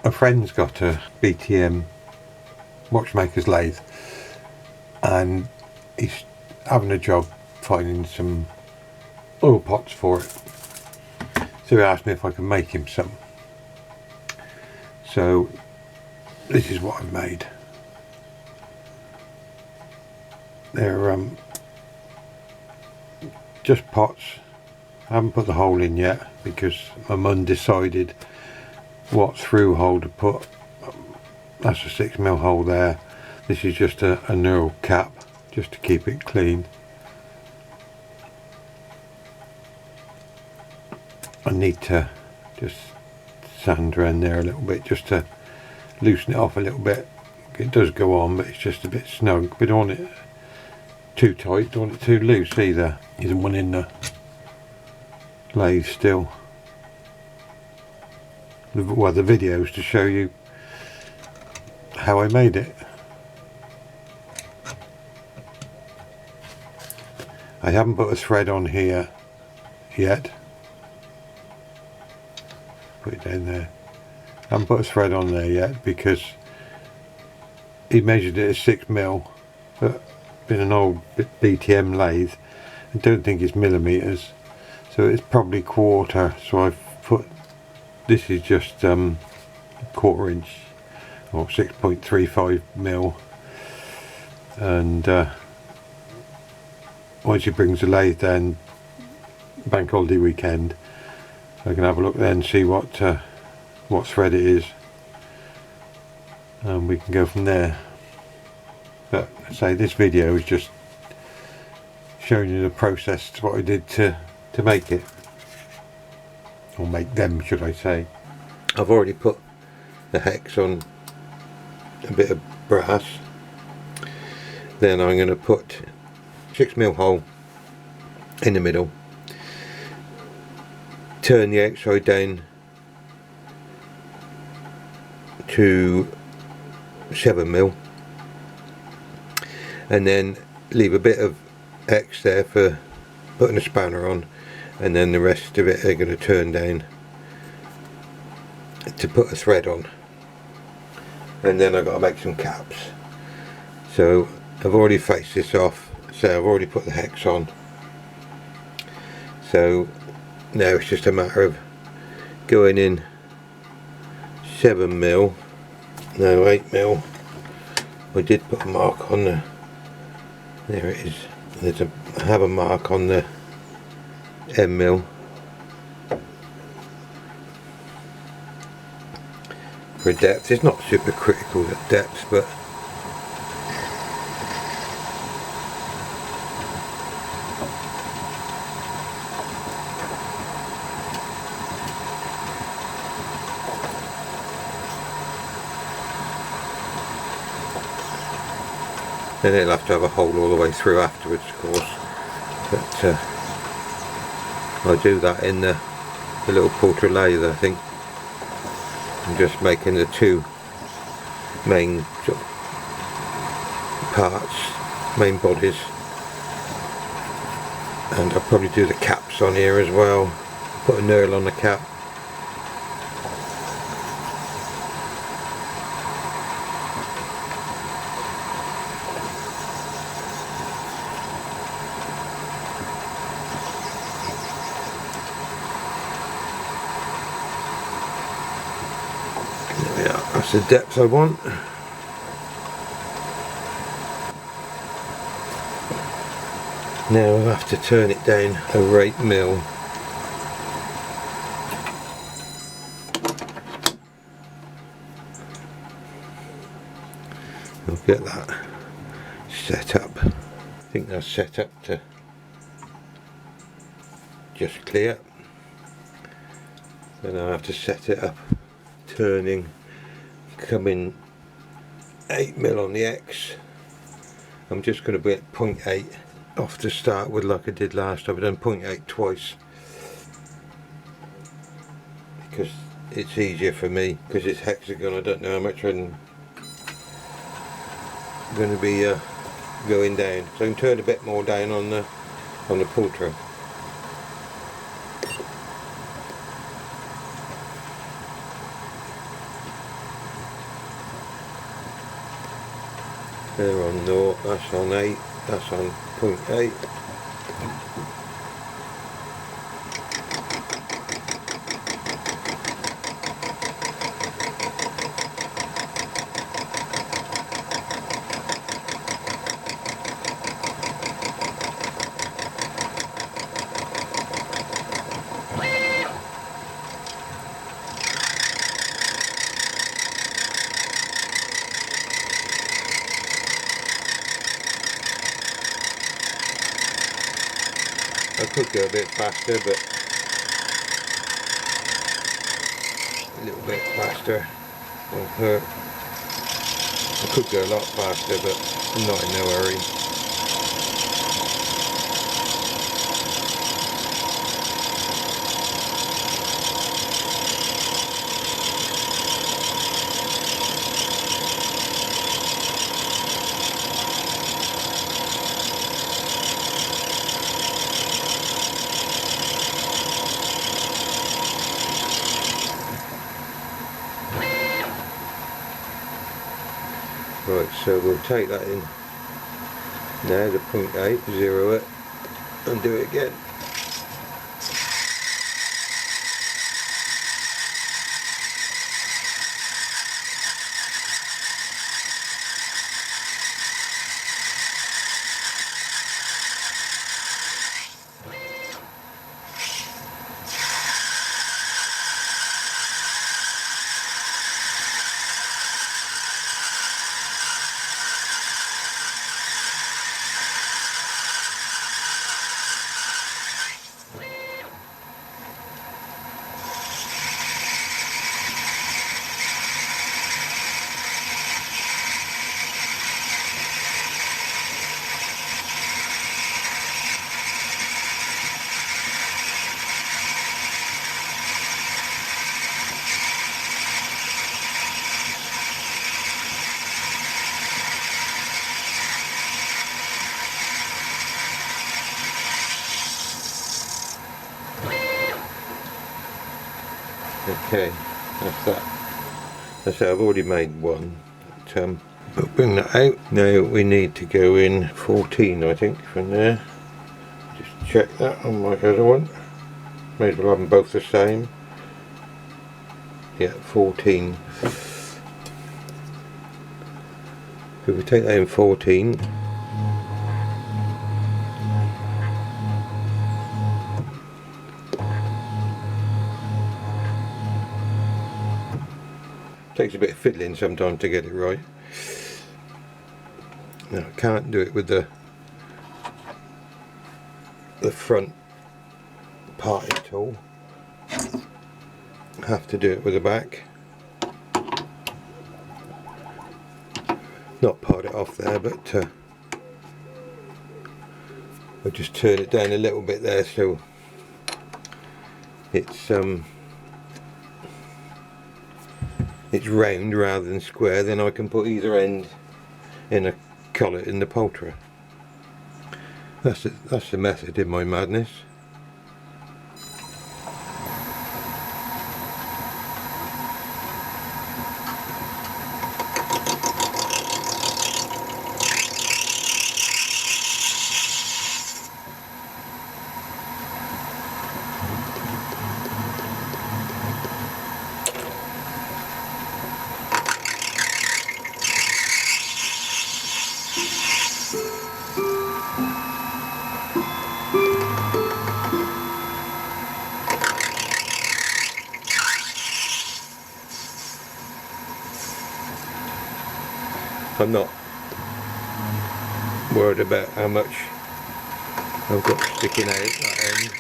a friend's got a BTM watchmakers lathe, and he's having a job finding some oil pots for it. So he asked me if I could make him some. So this is what I've made. They're just pots. I haven't put the hole in yet because I'm undecided what through hole to put. That's a 6mm hole there. This is just a knurled cap just to keep it clean. I need to just sand around there a little bit just to loosen it off a little bit. It does go on, but it's just a bit snug. We don't want it too tight, don't want it too loose either. Isn't one in the lathe still. Well, the video is to show you how I made it. I haven't put a thread on here yet. Put it down there. I haven't put a thread on there yet because he measured it as 6mm, but being an old BTM lathe, I don't think it's millimeters, so it's probably quarter. So I've put, this is just quarter inch or 6.35mm, and once he brings the lathe down bank holiday weekend, I can have a look then and see what thread it is, and we can go from there. But I say this video is just showing you the process, what I did to make it, or make them, should I say. I've already put the hex on a bit of brass. Then I'm going to put 6mm hole in the middle, turn the outside down to 7mm, and then leave a bit of X there for putting a spanner on, and then the rest of it are going to turn down to put a thread on, and then I've got to make some caps. So I've already faced this off, so I've already put the hex on, so now it's just a matter of going in 7mm, no 8mm. I did put a mark on the, there it is, I have a mark on the mm for depth. It's not super critical at depth, but then it'll have to have a hole all the way through afterwards, of course, but I'll do that in the little porter lathe. I think I'm just making the two main sort of parts, main bodies, and I'll probably do the caps on here as well, put a knurl on the cap. That's the depth I want. Now I'll have to turn it down over 8mm. I'll get that set up. I think that's set up to just clear. Then I'll have to set it up, turning, coming 8mm on the X. I'm just going to be at 0.8 off to start with, like I did last time. I've done 0.8 twice because it's easier for me, because it's hexagon. I don't know how much I'm going to be going down, so I can turn a bit more down on the porter. They're on 0, that's on 8, that's on 0.8. I could go a bit faster, but a little bit faster won't hurt. I could go a lot faster, but I'm not in no hurry. Right, so we'll take that in now, the 0.8, zero it, and do it again. Okay, that's that. That's it, I've already made one. But, we'll bring that out. Now we need to go in 14, I think, from there. Just check that on my other one. May as well have them both the same. Yeah, 14. So we take that in 14. Takes a bit of fiddling sometimes to get it right. Now I can't do it with the front parting tool. I have to do it with the back. Not part it off there, but I'll just turn it down a little bit there so it's round rather than square. Then I can put either end in a collet in the poultry. That's the method in my madness. I'm not worried about how much I've got sticking out that end.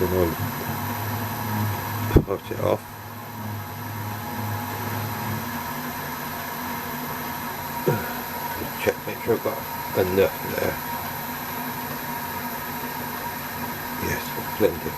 Then I'll part it off. Just check, make sure I've got enough there. Yes, plenty.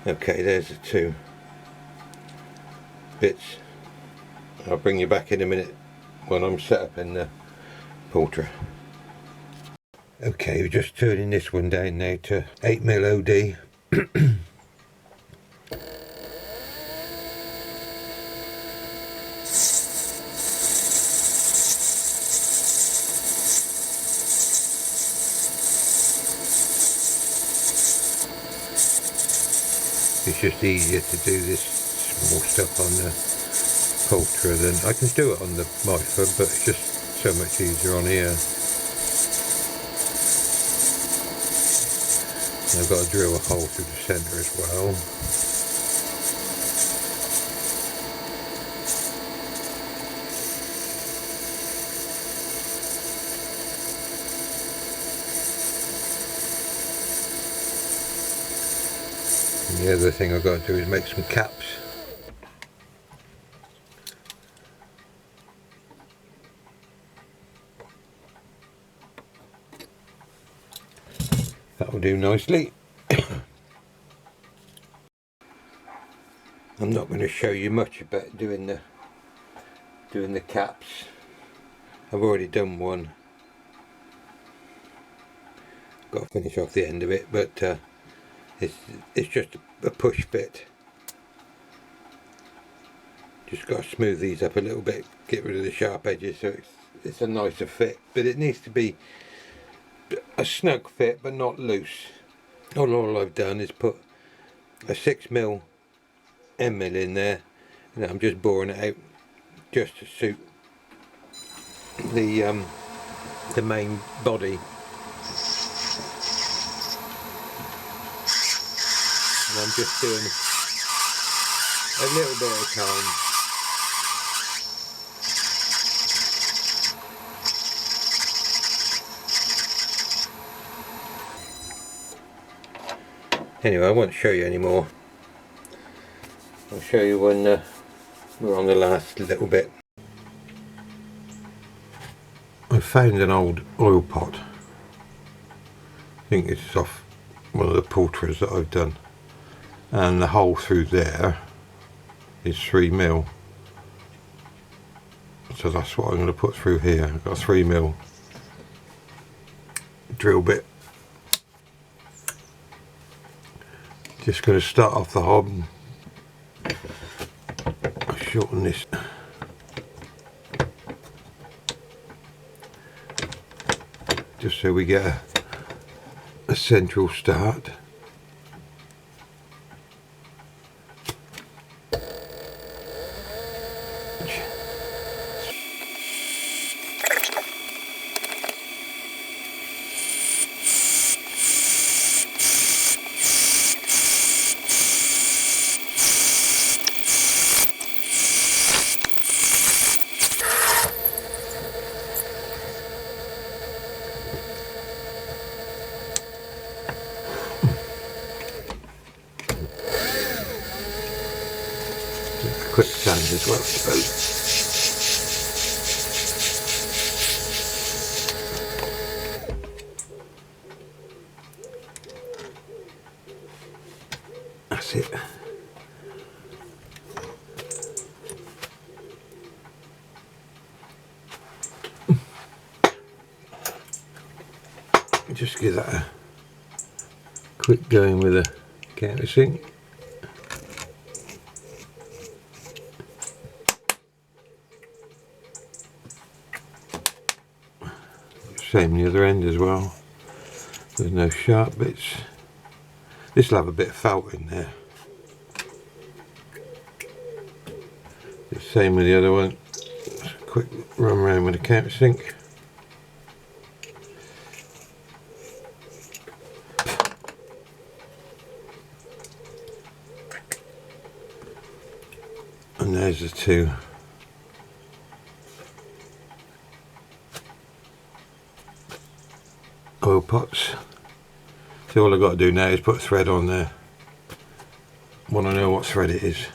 Okay, there's the two bits. I'll bring you back in a minute when I'm set up in the porter. Okay, we're just turning this one down now to 8mm OD. It's just easier to do this small stuff on the porter than I can do it on the microphone, but it's just so much easier on here. And I've got to drill a hole through the centre as well. And the other thing I've got to do is make some caps. That will do nicely. I'm not going to show you much about doing the caps. I've already done one. Got to finish off the end of it, but it's just a push bit. Just got to smooth these up a little bit, get rid of the sharp edges so it's a nicer fit, but it needs to be a snug fit but not loose. All I've done is put a 6mm end mill in there, and I'm just boring it out just to suit the main body. And I'm just doing a little bit at a time. Anyway, I won't show you anymore. I'll show you when we're on the last little bit. I found an old oil pot. I think it's off one of the porters that I've done. And the hole through there is 3mm. So that's what I'm going to put through here. I've got a 3mm drill bit. Just going to start off the hob. I'll shorten this. Just so we get a central start. Quick sand as well, I suppose. That's it. Just give that a quick going with a countersink. Same the other end as well. There's no sharp bits. This will have a bit of felt in there. The same with the other one. Just a quick run around with a countersink. And there's the two. Oil pots. So all I've got to do now is put a thread on there when I know what thread it is.